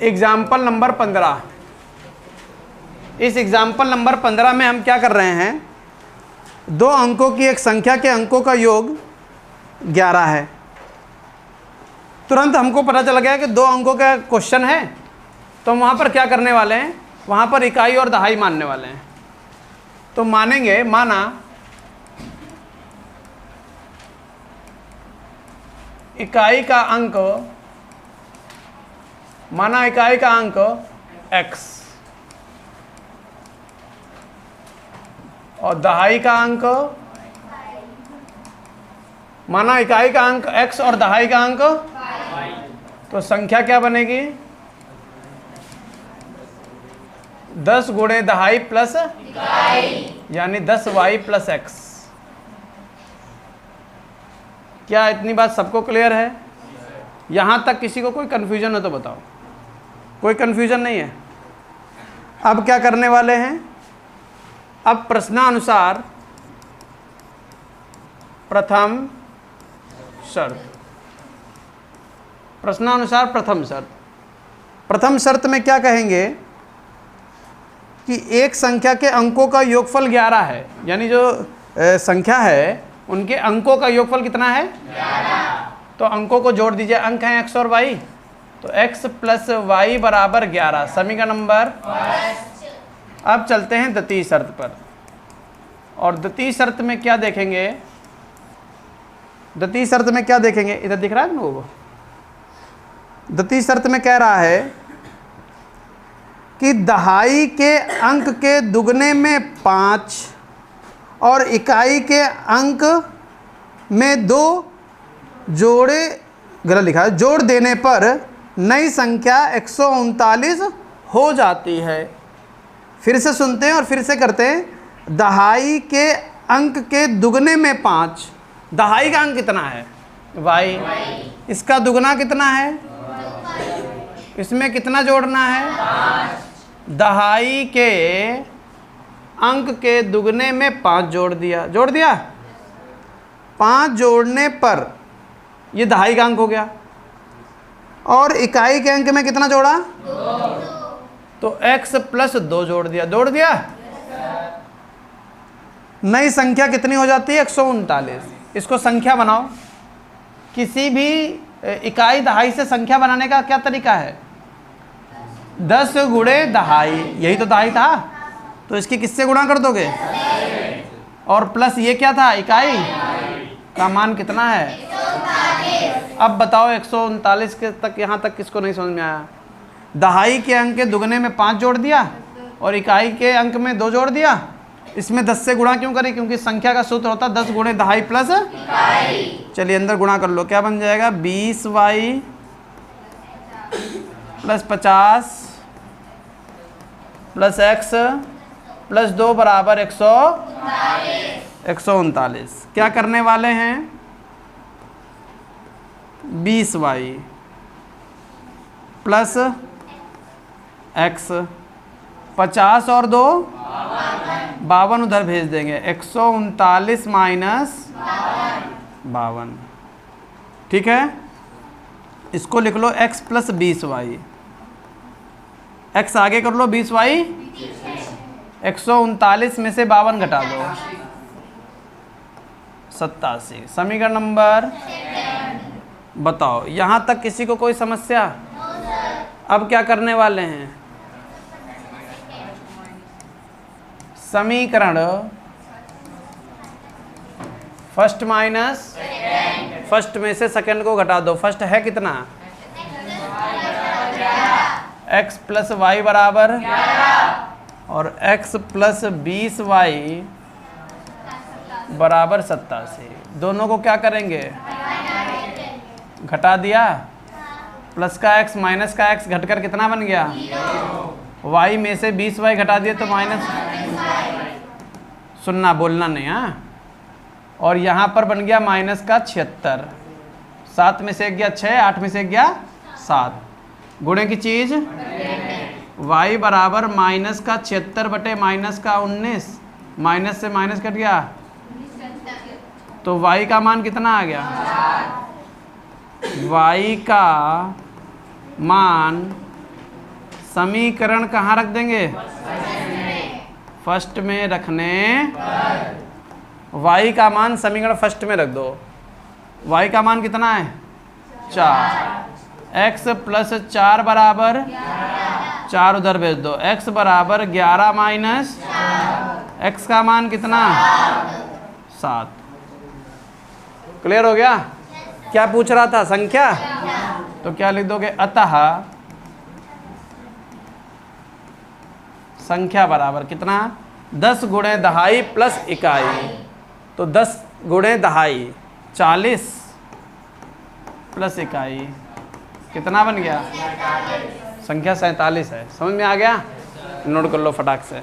Example number 15। इस example number 15 में हम क्या कर रहे हैं, दो अंकों की एक संख्या के अंकों का योग 11 है। तुरंत हमको पता चल गया कि दो अंकों का क्वेश्चन है, तो हम वहाँ पर क्या करने वाले हैं, वहाँ पर इकाई और दहाई मानने वाले हैं। तो मानेंगे, माना इकाई का अंक, माना इकाई का अंक x और दहाई का अंक, माना इकाई का अंक x और दहाई का अंक, तो संख्या क्या बनेगी, 10 गुणे दहाई प्लस यानी 10y प्लस x। क्या इतनी बात सबको क्लियर है? यहाँ तक किसी को कोई कन्फ्यूजन हो तो बताओ। कोई कन्फ्यूजन नहीं है। अब क्या करने वाले हैं, अब प्रश्नानुसार प्रथम शर्त, प्रश्नानुसार प्रथम शर्त। प्रथम शर्त में क्या कहेंगे कि एक संख्या के अंकों का योगफल 11 है, यानी जो संख्या है उनके अंकों का योगफल कितना है, 11। तो अंकों को जोड़ दीजिए, अंक हैं x और y, तो x प्लस वाई बराबर 11, समीकरण नंबर। अब चलते हैं द्वितीय शर्त पर, और द्वितीय शर्त में क्या देखेंगे, द्वितीय शर्त में क्या देखेंगे, इधर दिख रहा है ना वो। द्वितीय शर्त में कह रहा है कि दहाई के अंक के दुगने में 5 और इकाई के अंक में 2 जोड़े, गलत लिखा है, जोड़ देने पर नई संख्या 139 हो जाती है। फिर से सुनते हैं और फिर से करते हैं। दहाई के अंक के दुगने में 5, दहाई का अंक कितना है, y, इसका दुगना कितना है, इसमें कितना जोड़ना है, दहाई के अंक के दुगने में 5 जोड़ दिया, जोड़ दिया। 5 जोड़ने पर ये दहाई का अंक हो गया, और इकाई के अंक में कितना जोड़ा, 2। तो x प्लस 2 जोड़ दिया, जोड़ दिया। नई संख्या कितनी हो जाती है, 139। इसको संख्या बनाओ। किसी भी इकाई दहाई से संख्या बनाने का क्या तरीका है, 10 गुणे दहाई, यही तो दहाई था, तो इसकी किससे गुणा कर दोगे, और प्लस ये क्या था, इकाई का मान कितना है, अब बताओ 139 के तक, यहाँ तक किसको नहीं समझ में आया। दहाई के अंक के दुगने में 5 जोड़ दिया और इकाई के अंक में 2 जोड़ दिया। इसमें 10 से गुणा क्यों करें, क्योंकि संख्या का सूत्र होता है 10 गुणे दहाई प्लस इकाई। चलिए अंदर गुणा कर लो, क्या बन जाएगा, 20y plus 50 plus x plus 2 बराबर 139। क्या करने वाले हैं, 20y प्लस x, 50 और 2 52, उधर भेज देंगे, 139 माइनस 52। ठीक है, इसको लिख लो x प्लस 20y, x आगे कर लो, 20y, 139 में से 52 घटा दो, 87। समीकरण नंबर, बताओ यहाँ तक किसी को कोई समस्या। अब क्या करने वाले हैं, समीकरण फर्स्ट माइनस फर्स्ट में से सेकंड को घटा दो। फर्स्ट है कितना, x प्लस वाई बराबर, और x प्लस 20y बराबर 87। दोनों को क्या करेंगे, घटा दिया, प्लस का x माइनस का x घटकर कितना बन गया, y में से 20y घटा दिए तो माइनस, सुनना बोलना नहीं, हाँ। और यहाँ पर बन गया माइनस का 76, 7 में से 1 गया 6, 8 में से 1 गया 7, गुणे की चीज y बराबर माइनस का 76 बटे माइनस का 19, माइनस से माइनस कट गया तो y का मान कितना आ गया, y का मान समीकरण कहाँ रख देंगे? फर्स्ट में रखने y का मान समीकरण फर्स्ट में रख दो। y का मान कितना है? 4। x प्लस 4 बराबर 4 उधर भेज दो। x बराबर 11 माइनस x का मान कितना? 7। क्लियर हो गया? क्या पूछ रहा था? संख्या। तो क्या लिख दोगे? अतः संख्या बराबर कितना? 10 गुणे दहाई प्लस इकाई। तो 10 गुणे दहाई 40 प्लस इकाई कितना बन गया? संख्या 47 है। समझ में आ गया? नोट कर लो फटाक से।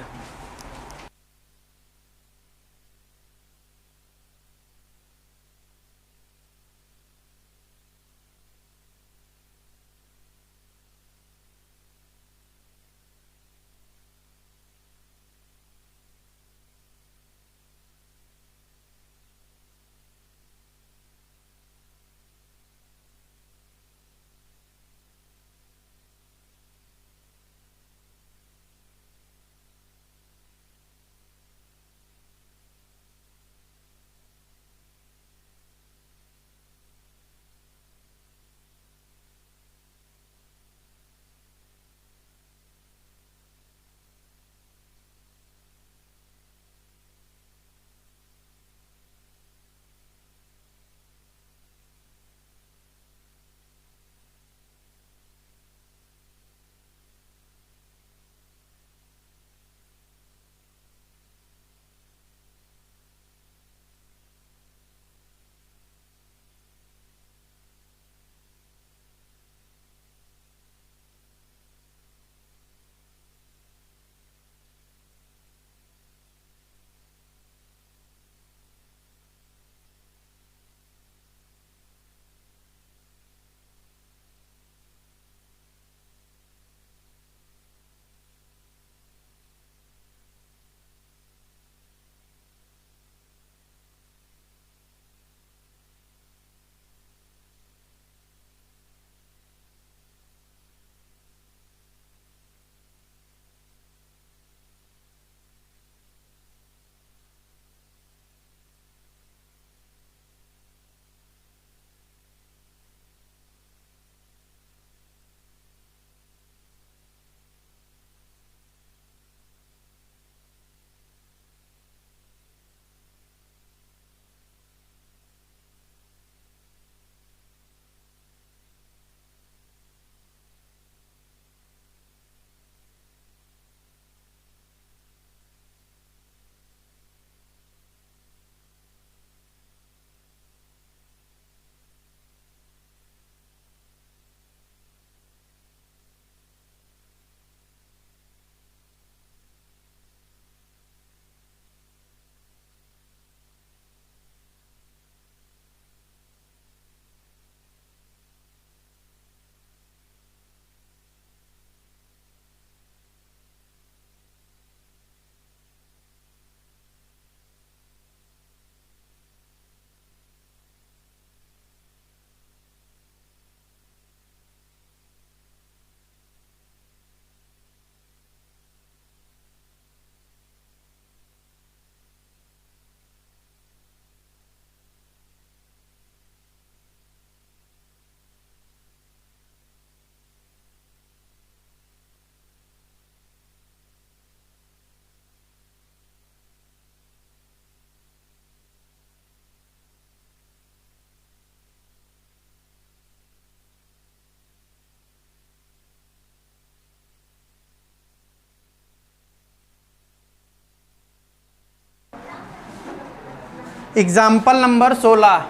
Example number 16।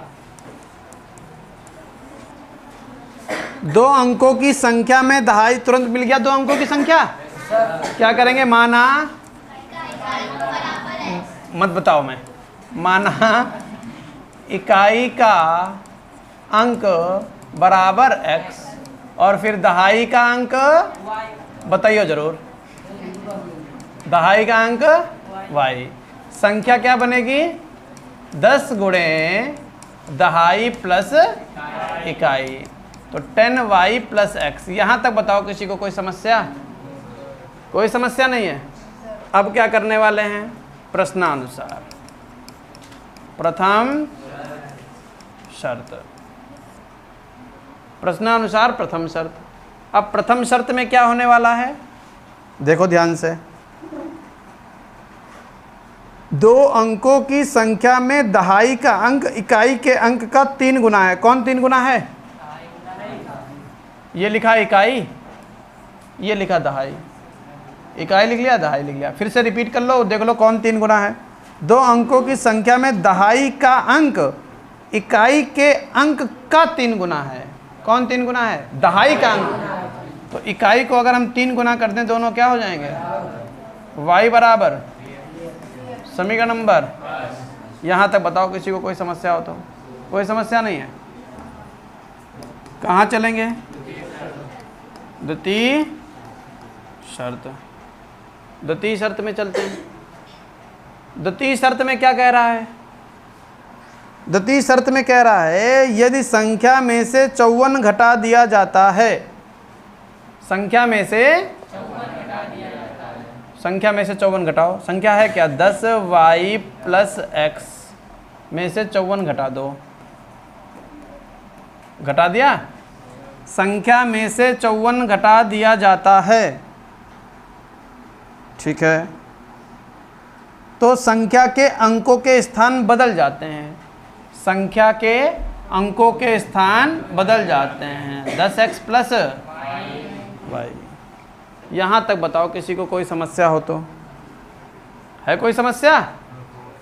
2 अंकों की संख्या में दहाई तुरंत मिल गया। 2 अंकों की संख्या क्या करेंगे? माना, मत बताओ मैं, माना इकाई का अंक बराबर x और फिर दहाई का अंक बताइए जरूर। दहाई का अंक y। संख्या क्या बनेगी? 10 गुणे दहाई प्लस इकाई। तो 10y प्लस x। यहाँ तक बताओ किसी को कोई समस्या? कोई समस्या नहीं है। अब क्या करने वाले हैं? प्रश्नानुसार प्रथम शर्त, प्रश्नानुसार प्रथम शर्त। अब प्रथम शर्त में क्या होने वाला है, देखो ध्यान से। दो अंकों की संख्या में दहाई का अंक इकाई के अंक का 3 गुना है। कौन 3 गुना है? ये लिखा इकाई, ये लिखा दहाई। इकाई लिख लिया, दहाई लिख लिया। फिर से रिपीट कर लो, देख लो कौन 3 गुना है। दो अंकों की संख्या में दहाई का अंक इकाई के अंक का 3 गुना है। कौन 3 गुना है? दहाई का अंक। तो इकाई को अगर हम 3 गुना कर दें, दोनों क्या हो जाएंगे? y बराबर समीकरण नंबर। यहाँ तक बताओ, किसी को कोई समस्या हो तो? कोई समस्या नहीं है। कहाँ चलेंगे? द्वितीय शर्त। द्वितीय शर्त में चलते हैं। द्वितीय शर्त में क्या कह रहा है? द्वितीय शर्त में कह रहा है यदि संख्या में से 54 घटा दिया जाता है, संख्या में से 54 घटाओ। संख्या है क्या? 10y प्लस x में से 54 घटा दो। घटा दिया? संख्या में से 54 घटा दिया जाता है, ठीक है। तो संख्या के अंकों के स्थान बदल जाते हैं। संख्या के अंकों के स्थान बदल जाते हैं। 10x plus y। यहाँ तक बताओ, किसी को कोई समस्या हो तो? है कोई समस्या?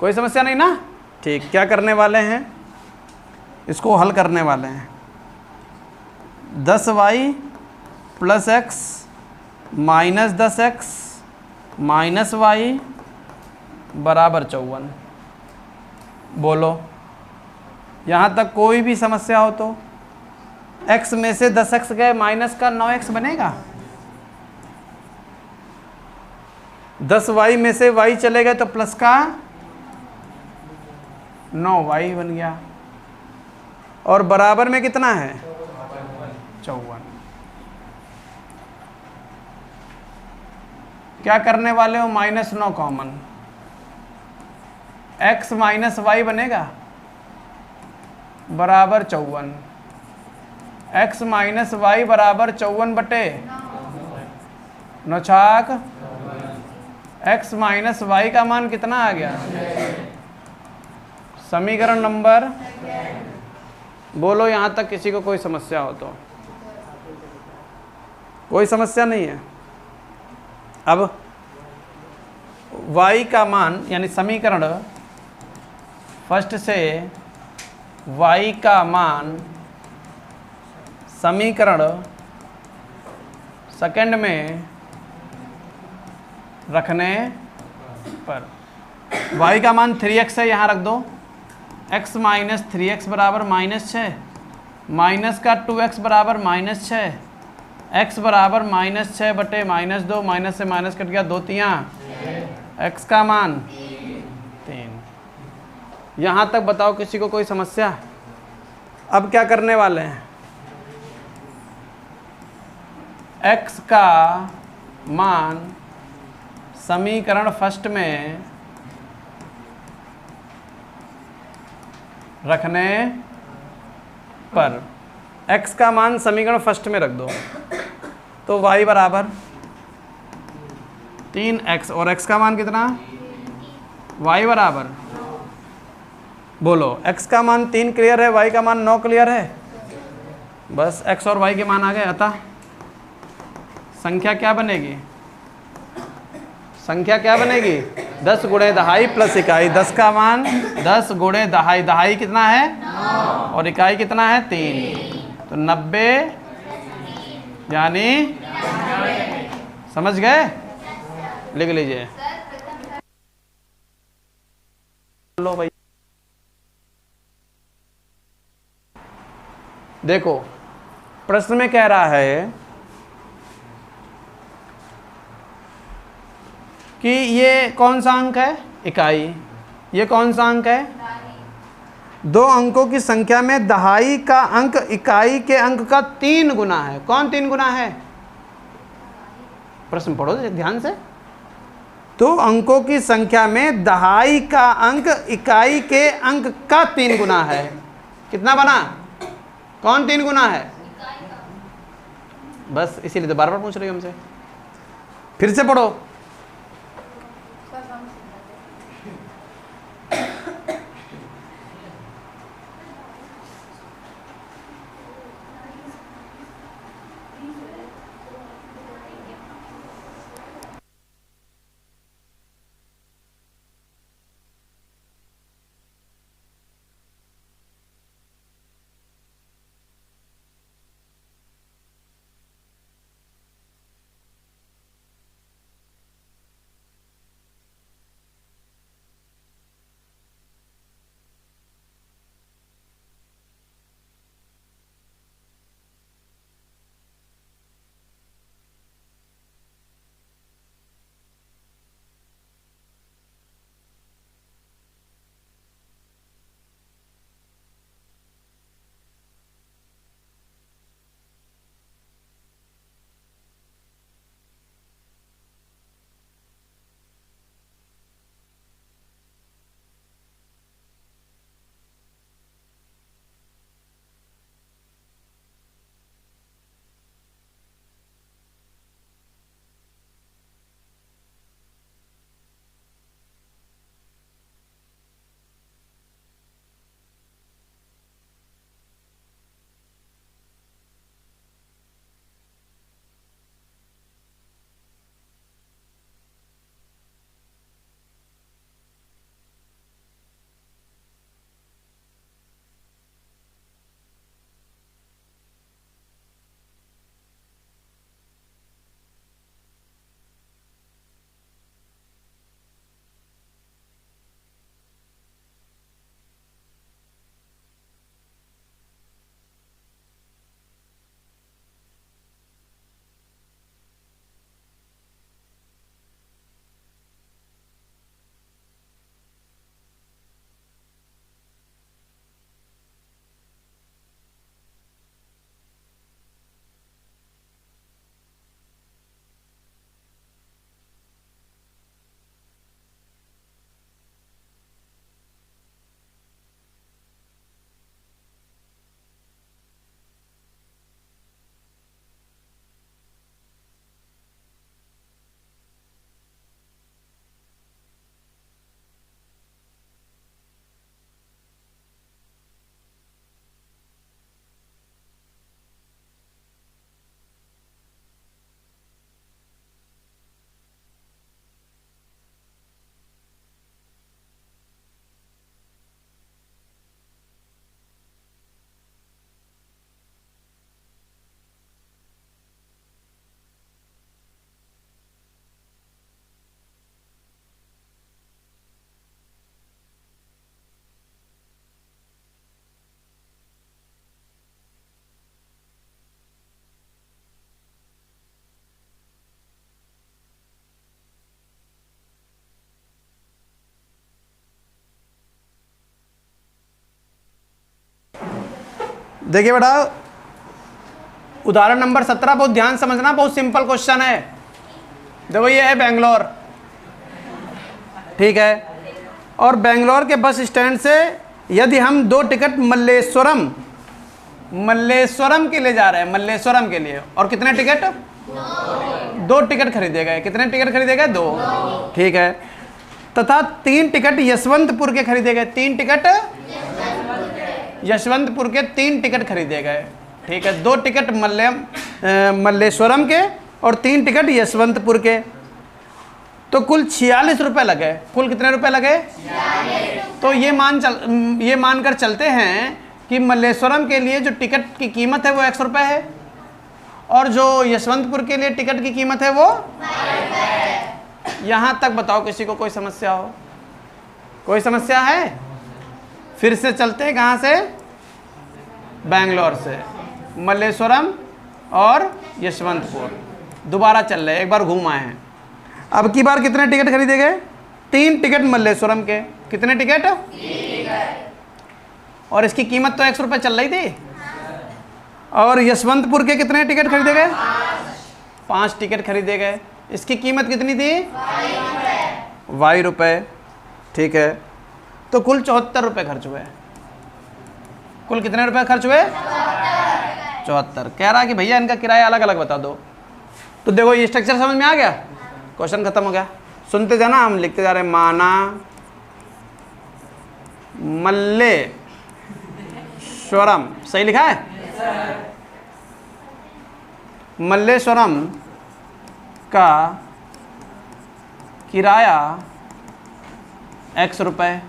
कोई समस्या नहीं ना? ठीक। क्या करने वाले हैं? इसको हल करने वाले हैं। 10y plus x minus 10x minus y बराबर 54। बोलो, यहाँ तक कोई भी समस्या हो तो? x में से 10x गए, माइनस का 9x बनेगा। 10y में से y चले गए तो प्लस का 9y बन गया। और बराबर में कितना है? 54। क्या करने वाले हो? -9 कॉमन। x माइनस y बनेगा बराबर 54। x माइनस y बराबर 54 बटे 9 छाक x माइनस y का मान कितना आ गया? समीकरण नंबर। बोलो, यहाँ तक किसी को कोई समस्या हो तो? कोई समस्या नहीं है। अब y का मान, यानी समीकरण फर्स्ट से y का मान समीकरण सेकंड में रखने पर y का मान 3x है, यहाँ रख दो। x माइनस 3x बराबर -6, माइनस का 2x बराबर -6, x बराबर -6 बटे -2, माइनस से माइनस कट गया, 2 तियाँ x का मान 3। यहाँ तक बताओ, किसी को कोई समस्या? अब क्या करने वाले हैं? x का मान समीकरण फर्स्ट में रखने पर, x का मान समीकरण फर्स्ट में रख दो तो y बराबर 3x, और x का मान कितना? y बराबर, बोलो, x का मान 3 क्लियर है, y का मान 9 क्लियर है। बस x और y के मान आ गए। अतः संख्या क्या बनेगी? संख्या क्या बनेगी? 10 गुणे दहाई प्लस इकाई। 10 का मान 10 गुणे दहाई। दहाई कितना है? 9। और इकाई कितना है? 3। तो 90, यानी समझ गए? लिख लीजिए। लो भाई, देखो प्रश्न में कह रहा है कि ये कौन सा अंक है? इकाई। ये कौन सा अंक है? दो अंकों की संख्या में दहाई का अंक इकाई के अंक का 3 गुना है। कौन 3 गुना है? प्रश्न पढ़ो ध्यान से। तो अंकों की संख्या में दहाई का अंक इकाई के अंक का 3 गुना है। कितना बना? कौन 3 गुना है? बस इसीलिए तो बार बार पूछ रही हो हमसे। फिर से पढ़ो। देखिए बेटा, उदाहरण नंबर 17 बहुत ध्यान समझना, बहुत सिंपल क्वेश्चन है। देखो ये है बेंगलोर, ठीक है, और बेंगलोर के बस स्टैंड से यदि हम 2 टिकट मल्लेश्वरम के लिए जा रहे हैं, मल्लेश्वरम के लिए, और कितने टिकट? 2 टिकट खरीदे गए। कितने टिकट खरीदे गए? 2, ठीक है। तथा 3 टिकट यशवंतपुर के खरीदे गए। 3 टिकट यशवंतपुर के 3 टिकट खरीदे गए, ठीक है। 2 टिकट मल्लेश्वरम के और 3 टिकट यशवंतपुर के, तो कुल 46 रुपये लगे। कुल कितने रुपए लगे? 46। तो ये मानकर चलते हैं कि मल्लेश्वरम के लिए जो टिकट की कीमत है वो 100 रुपये है, और जो यशवंतपुर के लिए टिकट की कीमत है वो 5 यहाँ तक बताओ किसी को कोई समस्या हो? कोई समस्या है? फिर से चलते हैं, कहाँ से? बेंगलोर से मल्लेश्वरम और यशवंतपुर दोबारा चल रहे, एक बार घूम आए हैं। अब की बार कितने टिकट खरीदे गए? 3 टिकट मल्लेश्वरम के। कितने टिकट? 3 टिकट। और इसकी कीमत तो 100 रुपये चल रही थी। और यशवंतपुर के कितने टिकट खरीदे गए? 5 टिकट खरीदे गए। इसकी कीमत कितनी थी? वाई रुपए। ठीक है, तो कुल 74 रुपए खर्च हुए। कुल कितने रुपए खर्च हुए? 74। कह रहा कि भैया इनका किराया अलग अलग बता दो। तो देखो ये स्ट्रक्चर समझ में आ गया, क्वेश्चन खत्म हो गया। सुनते जाना, हम लिखते जा रहे हैं। माना मल्लेश्वरम, सही लिखा है? मल्लेश्वरम का किराया X रुपए।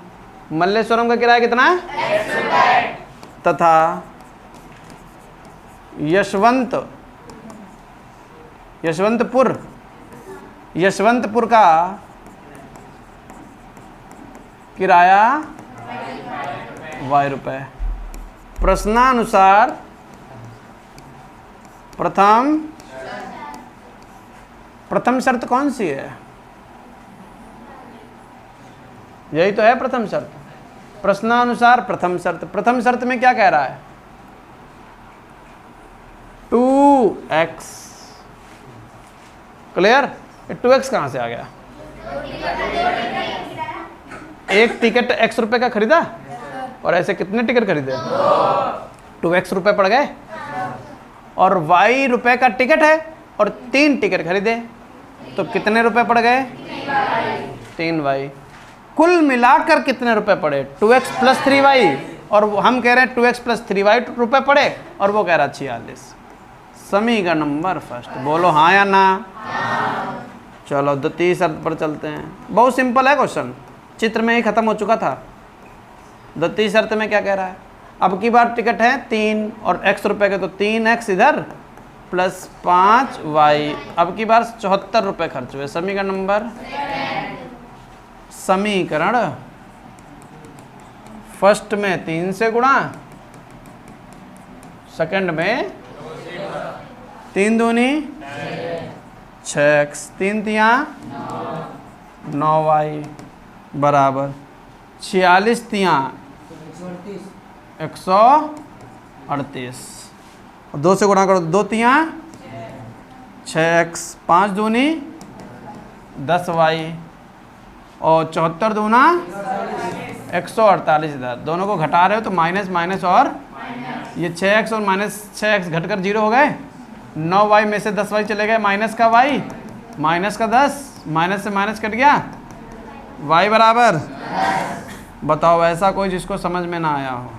मल्लेश्वरम का किराया कितना है? X रुपए। तथा यशवंतपुर का किराया Y रुपए। प्रश्नानुसार प्रथम शर्त कौन सी है? यही तो है प्रथम शर्त। प्रश्नानुसार प्रथम शर्त। प्रथम शर्त में क्या कह रहा है? 2x। क्लियर? 2x कहां से आ गया? एक टिकट X रुपए का खरीदा और ऐसे कितने टिकट खरीदे? 2x रुपए पड़ गए। और Y रुपए का टिकट है और 3 टिकट खरीदे, तो कितने रुपए पड़ गए? 3y। कुल मिलाकर कितने रुपए पड़े? 2x plus 3y। और हम कह रहे हैं 2x प्लस 3y रुपए पड़े, और वो कह रहा 46। समीकरण नंबर फर्स्ट। बोलो हाँ या ना? चलो द्वितीय शर्त पर चलते हैं। बहुत सिंपल है क्वेश्चन, चित्र में ही खत्म हो चुका था। द्वितीय शर्त में क्या कह रहा है? अब की बार टिकट है 3 और x रुपए के, तो 3x इधर प्लस 5y। अब की बार 74 रुपए खर्च हुए। समीकरण नंबर समीकरण फर्स्ट में 3 से गुणा, सेकंड में 3 दूनी 6x, 3 तिया 9y बराबर 46 तिया 138। 2 से गुणा करो, 2 तिया 6x, 5 दूनी 10y और 74 दूना 148। इधर दोनों को घटा रहे हो तो माइनस माइनस, और ये 6x और माइनस 6x घटकर 0 हो गए। 9y में से 10y चले गए, माइनस का y, माइनस का 10, माइनस से माइनस कट गया, y बराबर। बताओ ऐसा कोई जिसको समझ में ना आया हो।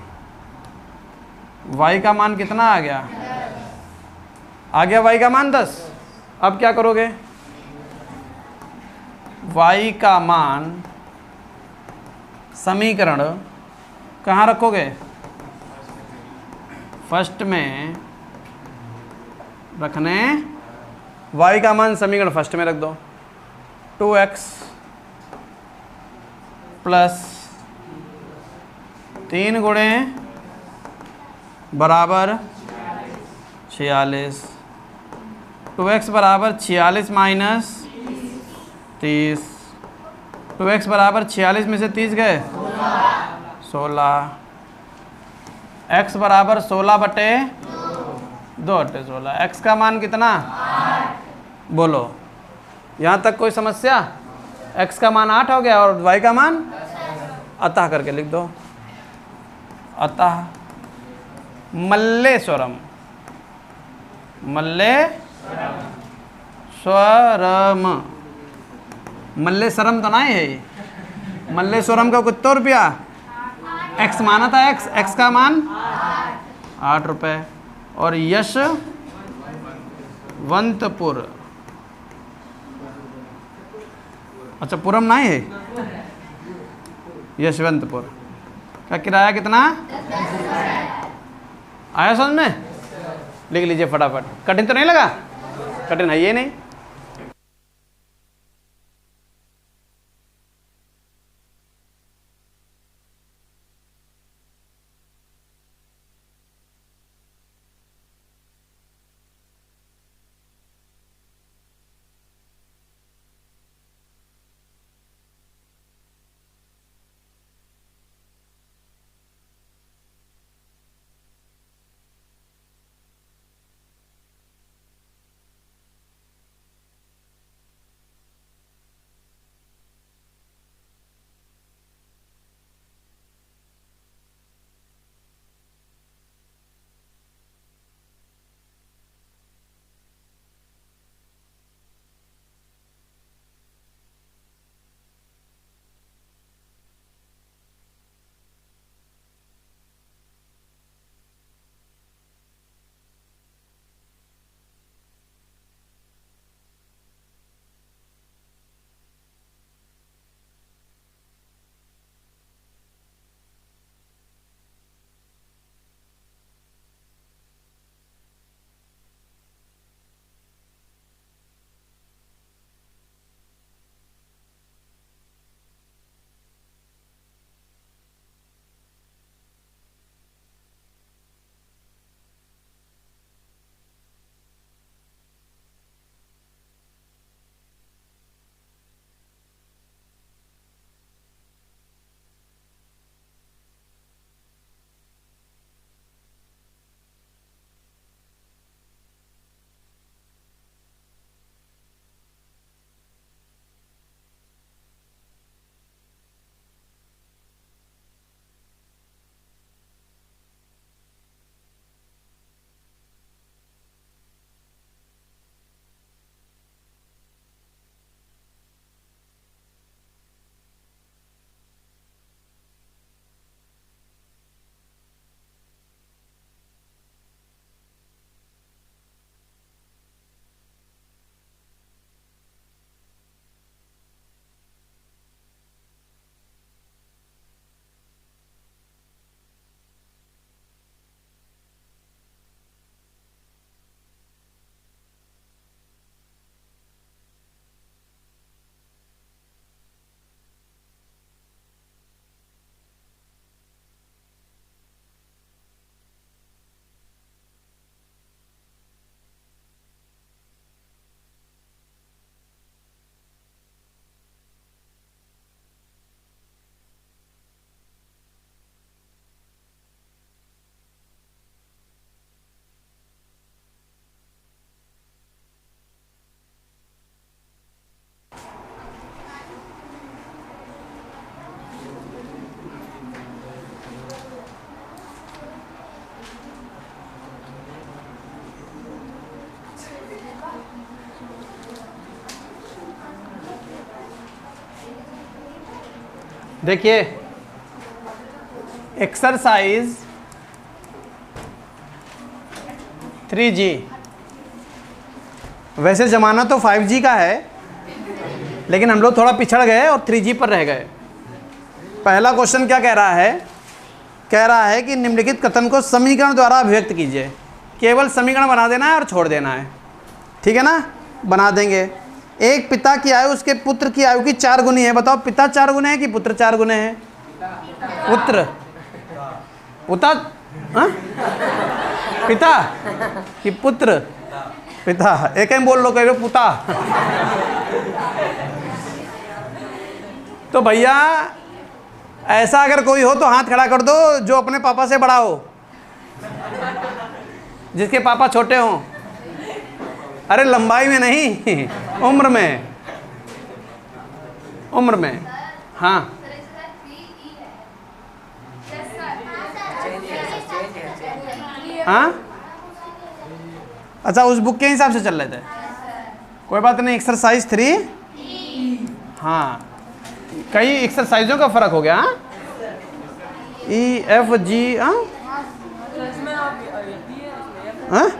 y का मान कितना आ गया? आ गया y का मान 10। अब क्या करोगे? y का मान समीकरण कहाँ रखोगे? फर्स्ट में रखने। y का मान समीकरण फर्स्ट में रख दो। 2x प्लस 3 गुणे बराबर 46। 2x बराबर 46 माइनस 30। 2x बराबर 46 में से 30 गए 16। x बराबर 16 बटे 2 बटे 16। x का मान कितना? बोलो, यहाँ तक कोई समस्या? x का मान 8 हो गया और y का मान? अतः करके लिख दो। अतः मल्लेश्वरम मल्लेश्वरम तो नहीं है ये। मल्लेश्वरम का कितना रुपया? x माना था, x का मान 8 रुपये। और यशवंतपुर, अच्छा पुरम नहीं है, यशवंतपुर का किराया कितना? आया समझ में? लिख लीजिए फटाफट। कठिन तो नहीं लगा? कठिन है ये नहीं। देखिए एक्सरसाइज 3G, वैसे ज़माना तो 5G का है, लेकिन हम लोग थोड़ा पिछड़ गए और 3G पर रह गए। पहला क्वेश्चन क्या कह रहा है? कह रहा है कि निम्नलिखित कथन को समीकरण द्वारा अभिव्यक्त कीजिए। केवल समीकरण बना देना है और छोड़ देना है, ठीक है ना? बना देंगे। एक पिता की आयु उसके पुत्र की आयु की 4 गुनी है। बताओ पिता 4 गुने है कि पुत्र 4 गुने है? पुत्र पुता हाँ? पिता कि पुत्र? पिता। एक ही बोल लो, कह रहे पुता। तो भैया ऐसा अगर कोई हो तो हाथ खड़ा कर दो जो अपने पापा से बड़ा हो, जिसके पापा छोटे हों। अरे लंबाई में नहीं, उम्र में, उम्र में। हाँ हाँ, अच्छा उस बुक के हिसाब से चल रहे थे, कोई बात नहीं। एक्सरसाइज 3, हाँ कई एक्सरसाइजों का फर्क हो गया। हाँ EFG, हाँ हाँ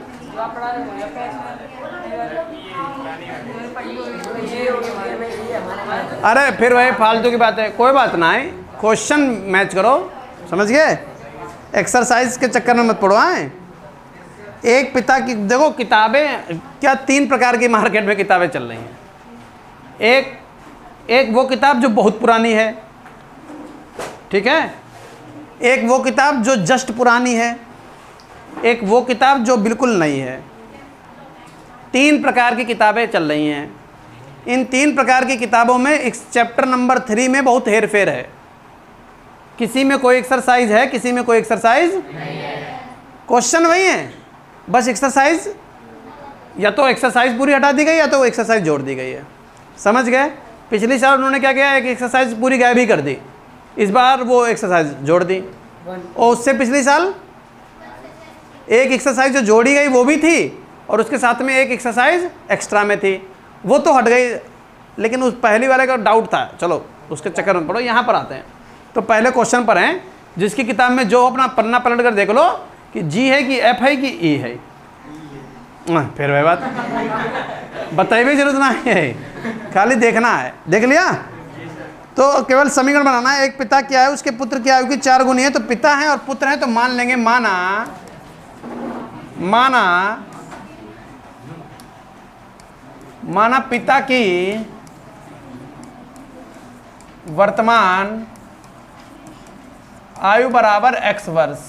अरे फिर वही फालतू की बात है, कोई बात ना है। क्वेश्चन मैच करो, समझ गए? एक्सरसाइज के चक्कर में मत पड़ो। आए एक पिता की, देखो किताबें क्या 3 प्रकार की मार्केट में किताबें चल रही हैं। एक वो किताब जो बहुत पुरानी है, ठीक है? एक वो किताब जो जस्ट पुरानी है, एक वो किताब जो बिल्कुल नई है। 3 प्रकार की किताबें चल रही हैं। इन 3 प्रकार की किताबों में इस चैप्टर नंबर 3 में बहुत हेर फेर है। किसी में कोई एक्सरसाइज है, किसी में कोई एक्सरसाइज नहीं है। क्वेश्चन वही है, बस एक्सरसाइज या तो एक्सरसाइज पूरी हटा दी गई या तो वो एक्सरसाइज जोड़ दी गई है। समझ गए? पिछली साल उन्होंने क्या किया, एक एक्सरसाइज पूरी गायब ही कर दी, इस बार वो एक्सरसाइज जोड़ दी। और उससे पिछली साल एक एक्सरसाइज जो जोड़ी गई वो भी थी और उसके साथ में एक एक्सरसाइज एक्स्ट्रा में थी, वो तो हट गई। लेकिन उस पहली वाले का डाउट था, चलो उसके चक्कर में पड़ो। यहाँ पर आते हैं तो पहले क्वेश्चन पर हैं, जिसकी किताब में जो अपना पन्ना पलट कर देख लो कि G है कि F है कि E है। फिर वही बात बताइए भी जरूरत ना है, खाली देखना है। देख लिया? तो केवल समीकरण बनाना है। एक पिता की आयु उसके पुत्र की आयु की 4 गुनी है। तो पिता है और पुत्र है, तो मान लेंगे माना पिता की वर्तमान आयु बराबर x वर्ष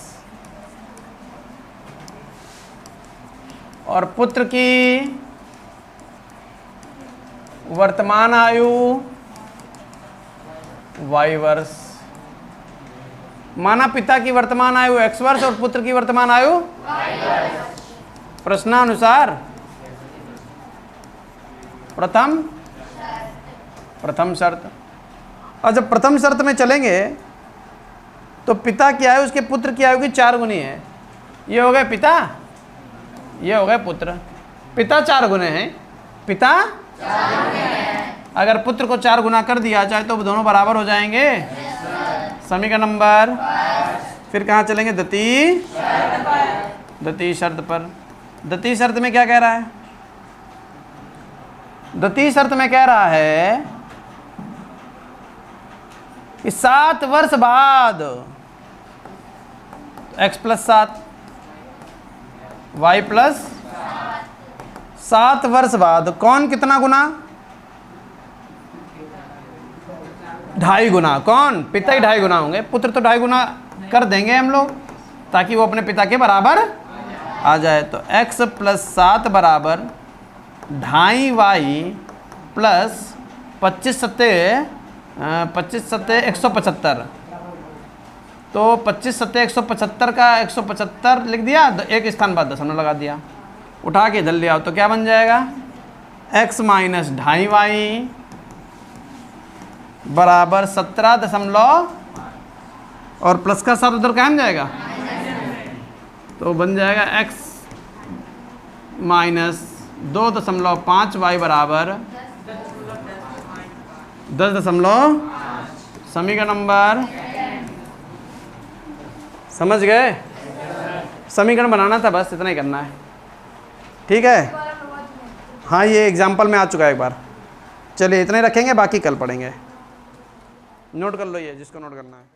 और पुत्र की वर्तमान आयु y वर्ष। माना पिता की वर्तमान आयु x वर्ष और पुत्र की वर्तमान आयु y वर्ष। प्रश्नानुसार प्रथम शर्त। और जब प्रथम शर्त में चलेंगे तो पिता की आयु उसके पुत्र की आयु की 4 गुनी है। ये हो गए पिता, ये हो गए पुत्र। पिता 4 गुने हैं, पिता 4 गुने हैं। अगर पुत्र को 4 गुना कर दिया जाए तो दोनों बराबर हो जाएंगे। समीकरण नंबर, फिर कहाँ चलेंगे? द्वितीय शर्त पर। द्वितीय शर्त में क्या कह रहा है? द्वितीय शर्त में कह रहा है कि 7 वर्ष बाद x + 7 y + 7 वर्ष बाद कौन कितना गुना? 2.5 गुना। कौन? पिता ही 2.5 गुना होंगे, पुत्र तो 2.5 गुना कर देंगे हम लोग ताकि वो अपने पिता के बराबर आ जाए। तो x + 7 बराबर 2.5y + 25 सत्ते 175। तो 25 सत्ते 175 का 175 लिख दिया, एक स्थान बाद दशमलव लगा दिया, उठा के इधर ले आओ तो क्या बन जाएगा? x - 2.5y बराबर 17 दशमलव और प्लस का 7 उधर कहाँ जाएगा? तो बन जाएगा x - 2.5 y बराबर 10.5। समीकरण नंबर, समझ गए? समीकरण बनाना था, बस इतना ही करना है। ठीक है, हाँ ये एग्जाम्पल में आ चुका है एक बार। चलिए इतने रखेंगे, बाकी कल पढ़ेंगे। नोट कर लो ये, जिसको नोट करना है।